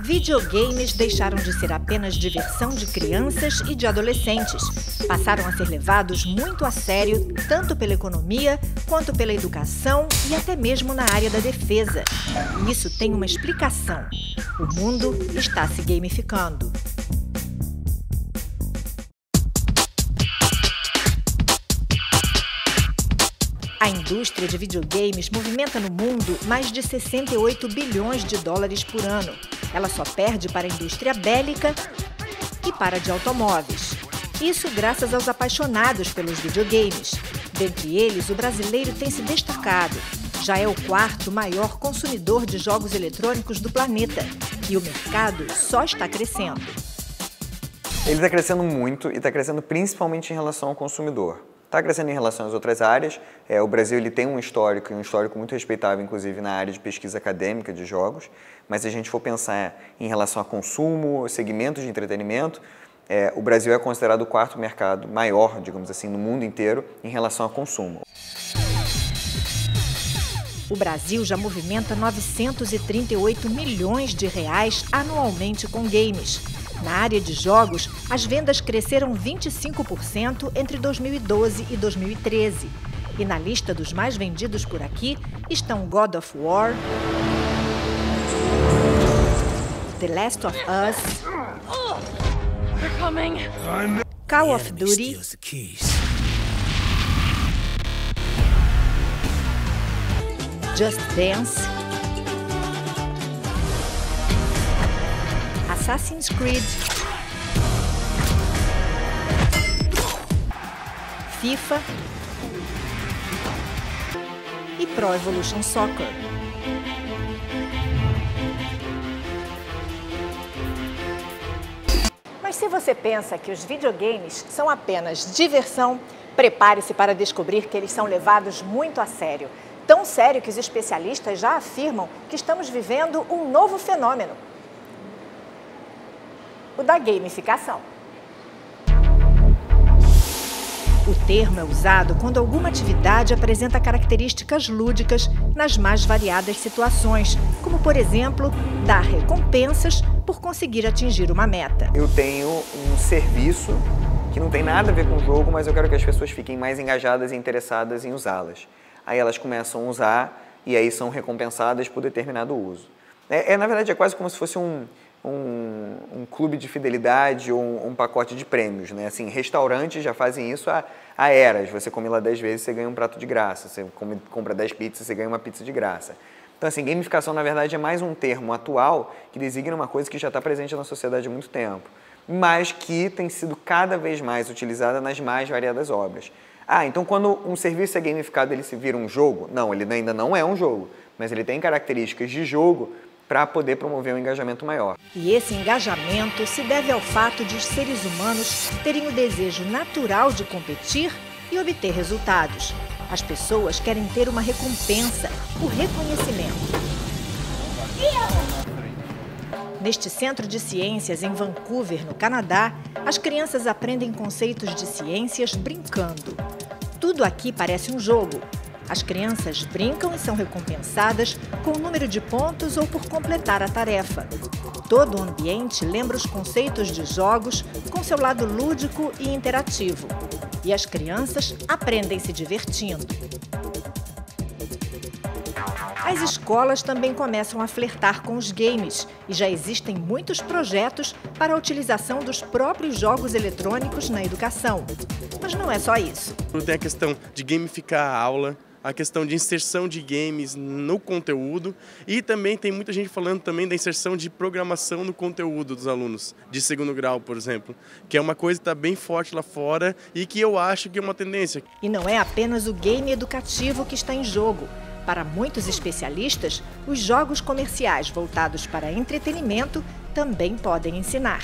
Videogames deixaram de ser apenas diversão de crianças e de adolescentes. Passaram a ser levados muito a sério, tanto pela economia, quanto pela educação e até mesmo na área da defesa. E isso tem uma explicação. O mundo está se gamificando. A indústria de videogames movimenta no mundo mais de 68 bilhões de dólares por ano. Ela só perde para a indústria bélica e para a de automóveis. Isso graças aos apaixonados pelos videogames. Dentre eles, o brasileiro tem se destacado. Já é o quarto maior consumidor de jogos eletrônicos do planeta. E o mercado só está crescendo. Ele está crescendo muito e está crescendo principalmente em relação ao consumidor. Está crescendo em relação às outras áreas. O Brasil ele tem um histórico muito respeitável, inclusive na área de pesquisa acadêmica de jogos. Mas se a gente for pensar em relação a consumo, segmentos de entretenimento, o Brasil é considerado o quarto mercado maior, digamos assim, no mundo inteiro em relação a consumo. O Brasil já movimenta 938 milhões de reais anualmente com games. Na área de jogos, as vendas cresceram 25% entre 2012 e 2013. E na lista dos mais vendidos por aqui estão God of War, The Last of Us, Call of Duty, Just Dance, Assassin's Creed, FIFA e Pro Evolution Soccer. Mas se você pensa que os videogames são apenas diversão, prepare-se para descobrir que eles são levados muito a sério. Tão sério que os especialistas já afirmam que estamos vivendo um novo fenômeno. O da gamificação. O termo é usado quando alguma atividade apresenta características lúdicas nas mais variadas situações, como, por exemplo, dar recompensas por conseguir atingir uma meta. Eu tenho um serviço que não tem nada a ver com o jogo, mas eu quero que as pessoas fiquem mais engajadas e interessadas em usá-las. Aí elas começam a usar e aí são recompensadas por determinado uso. Na verdade, é quase como se fosse um clube de fidelidade ou um pacote de prêmios, né? Assim, restaurantes já fazem isso há eras. Você come lá 10 vezes, você ganha um prato de graça. Você compra 10 pizzas, você ganha uma pizza de graça. Então, assim, gamificação, na verdade, é mais um termo atual que designa uma coisa que já está presente na sociedade há muito tempo, mas que tem sido cada vez mais utilizada nas mais variadas obras. Então quando um serviço é gamificado, ele se vira um jogo? Não, ele ainda não é um jogo, mas ele tem características de jogo para poder promover um engajamento maior. E esse engajamento se deve ao fato de os seres humanos terem o desejo natural de competir e obter resultados. As pessoas querem ter uma recompensa, o reconhecimento. Neste centro de ciências em Vancouver, no Canadá, as crianças aprendem conceitos de ciências brincando. Tudo aqui parece um jogo. As crianças brincam e são recompensadas com o número de pontos ou por completar a tarefa. Todo o ambiente lembra os conceitos de jogos com seu lado lúdico e interativo. E as crianças aprendem se divertindo. As escolas também começam a flertar com os games e já existem muitos projetos para a utilização dos próprios jogos eletrônicos na educação. Mas não é só isso. Tem a questão de gamificar a aula, a questão de inserção de games no conteúdo e também tem muita gente falando também da inserção de programação no conteúdo dos alunos, de segundo grau, por exemplo, que é uma coisa que está bem forte lá fora e que eu acho que é uma tendência. E não é apenas o game educativo que está em jogo. Para muitos especialistas, os jogos comerciais voltados para entretenimento também podem ensinar.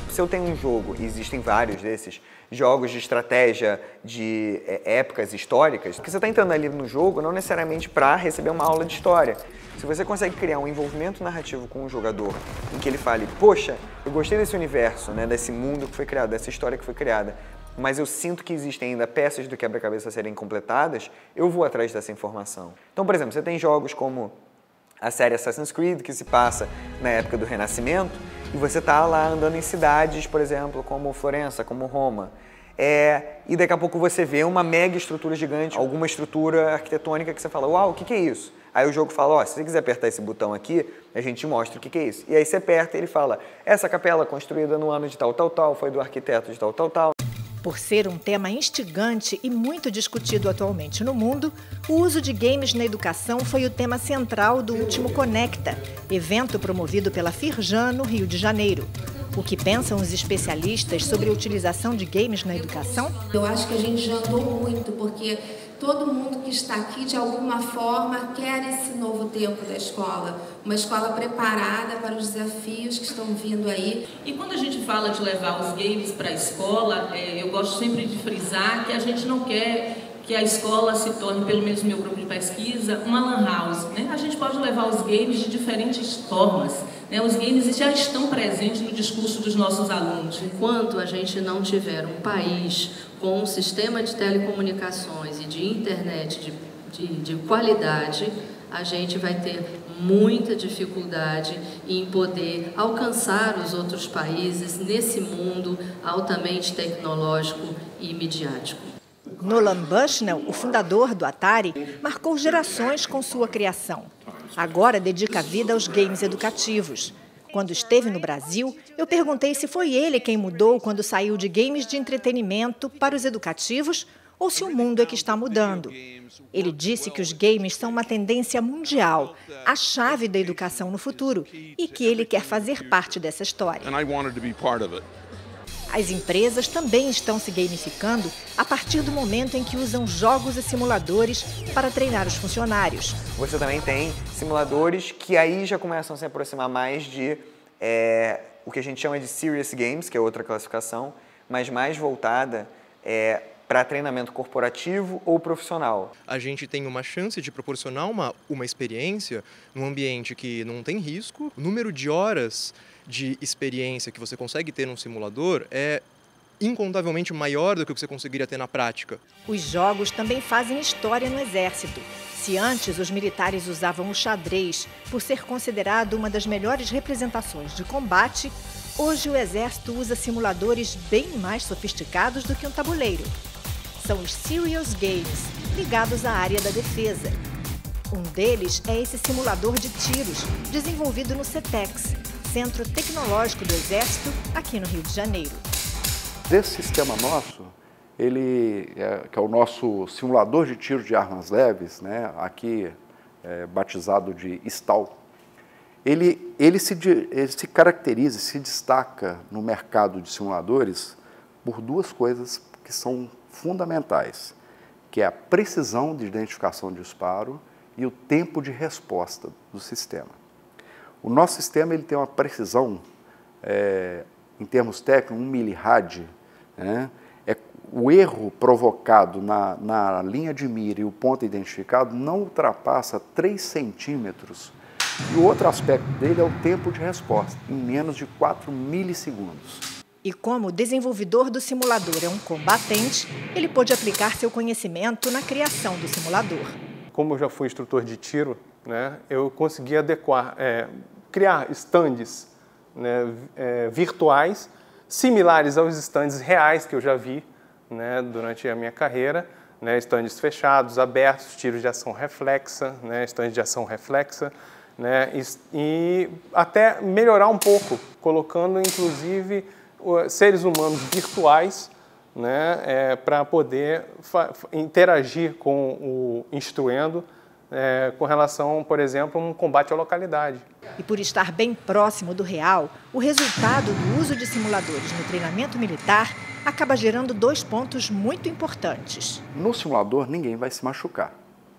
Se eu tenho um jogo, e existem vários desses, jogos de estratégia de épocas históricas, porque você está entrando ali no jogo não necessariamente para receber uma aula de história. Se você consegue criar um envolvimento narrativo com o jogador, em que ele fale, poxa, eu gostei desse universo, né, desse mundo que foi criado, dessa história que foi criada, mas eu sinto que existem ainda peças do quebra-cabeça a serem completadas, eu vou atrás dessa informação. Então, por exemplo, você tem jogos como a série Assassin's Creed, que se passa na época do Renascimento, e você está lá andando em cidades, por exemplo, como Florença, como Roma. E daqui a pouco você vê uma mega estrutura gigante, alguma estrutura arquitetônica que você fala, uau, o que é isso? Aí o jogo fala, ó, se você quiser apertar esse botão aqui, a gente te mostra o que é isso. E aí você aperta e ele fala, essa capela construída no ano de tal, tal, tal, foi do arquiteto de tal, tal, tal. Por ser um tema instigante e muito discutido atualmente no mundo, o uso de games na educação foi o tema central do último Conecta, evento promovido pela Firjan no Rio de Janeiro. O que pensam os especialistas sobre a utilização de games na educação? Eu acho que a gente já andou muito, porque todo mundo que está aqui, de alguma forma, quer esse novo tempo da escola. Uma escola preparada para os desafios que estão vindo aí. E quando a gente fala de levar os games para a escola, eu gosto sempre de frisar que a gente não quer que a escola se torne, pelo menos no meu grupo de pesquisa, uma lan house, né? A gente pode levar os games de diferentes formas, né? Os games já estão presentes no discurso dos nossos alunos. Enquanto a gente não tiver um país com um sistema de telecomunicações e de internet de qualidade, a gente vai ter muita dificuldade em poder alcançar os outros países nesse mundo altamente tecnológico e midiático. Nolan Bushnell, o fundador do Atari, marcou gerações com sua criação. Agora dedica a vida aos games educativos. Quando esteve no Brasil, eu perguntei se foi ele quem mudou quando saiu de games de entretenimento para os educativos ou se o mundo é que está mudando. Ele disse que os games são uma tendência mundial, a chave da educação no futuro, e que ele quer fazer parte dessa história. As empresas também estão se gamificando a partir do momento em que usam jogos e simuladores para treinar os funcionários. Você também tem simuladores que aí já começam a se aproximar mais de o que a gente chama de serious games, que é outra classificação, mas mais voltada para treinamento corporativo ou profissional. A gente tem uma chance de proporcionar uma experiência num ambiente que não tem risco. O número de horas de experiência que você consegue ter num simulador é incontavelmente maior do que o que você conseguiria ter na prática. Os jogos também fazem história no Exército. Se antes os militares usavam o xadrez por ser considerado uma das melhores representações de combate, hoje o Exército usa simuladores bem mais sofisticados do que um tabuleiro. São os Serious Games, ligados à área da defesa. Um deles é esse simulador de tiros, desenvolvido no CETEX, Centro Tecnológico do Exército, aqui no Rio de Janeiro. Esse sistema nosso, que é o nosso simulador de tiro de armas leves, né, aqui batizado de STAL, ele se caracteriza, se destaca no mercado de simuladores por duas coisas que são fundamentais, que é a precisão de identificação de disparo e o tempo de resposta do sistema. O nosso sistema ele tem uma precisão, em termos técnicos, 1 milirad, né? O erro provocado na linha de mira e o ponto identificado não ultrapassa 3 centímetros. E o outro aspecto dele é o tempo de resposta, em menos de 4 milissegundos. E como o desenvolvedor do simulador é um combatente, ele pôde aplicar seu conhecimento na criação do simulador. Como eu já fui instrutor de tiro, né, eu consegui criar estandes, né, virtuais, similares aos estandes reais que eu já vi, né, durante a minha carreira, né, estandes fechados, abertos, tiros de ação reflexa, né, estandes de ação reflexa, né, e até melhorar um pouco, colocando inclusive seres humanos virtuais, né, para poder interagir com o instruendo com relação, por exemplo, a um combate à localidade. E por estar bem próximo do real, o resultado do uso de simuladores no treinamento militar acaba gerando 2 pontos muito importantes. No simulador, ninguém vai se machucar.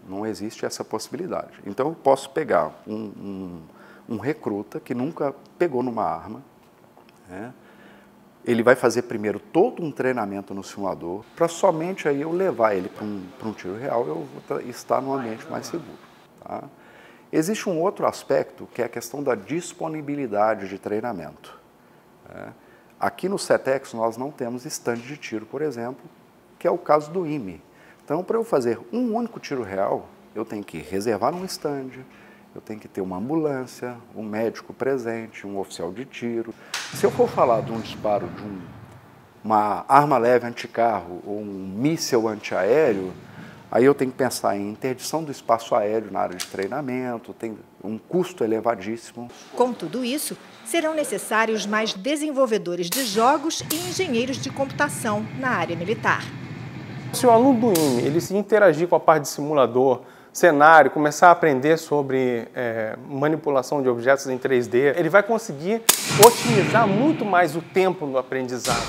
Não existe essa possibilidade. Então, eu posso pegar um recruta que nunca pegou numa arma, né? Ele vai fazer primeiro todo um treinamento no simulador, para somente aí eu levar ele para um tiro real e eu vou estar num ambiente mais seguro. Tá? Existe um outro aspecto, que é a questão da disponibilidade de treinamento. Aqui no CETEX nós não temos estande de tiro, por exemplo, que é o caso do IME. Então, para eu fazer um único tiro real, eu tenho que reservar um estande, eu tenho que ter uma ambulância, um médico presente, um oficial de tiro. Se eu for falar de um disparo de uma arma leve anticarro ou um míssil antiaéreo, aí eu tenho que pensar em interdição do espaço aéreo na área de treinamento, tem um custo elevadíssimo. Com tudo isso, serão necessários mais desenvolvedores de jogos e engenheiros de computação na área militar. Se o aluno do IME ele se interagir com a parte de simulador, cenário, começar a aprender sobre manipulação de objetos em 3D, ele vai conseguir otimizar muito mais o tempo no aprendizado.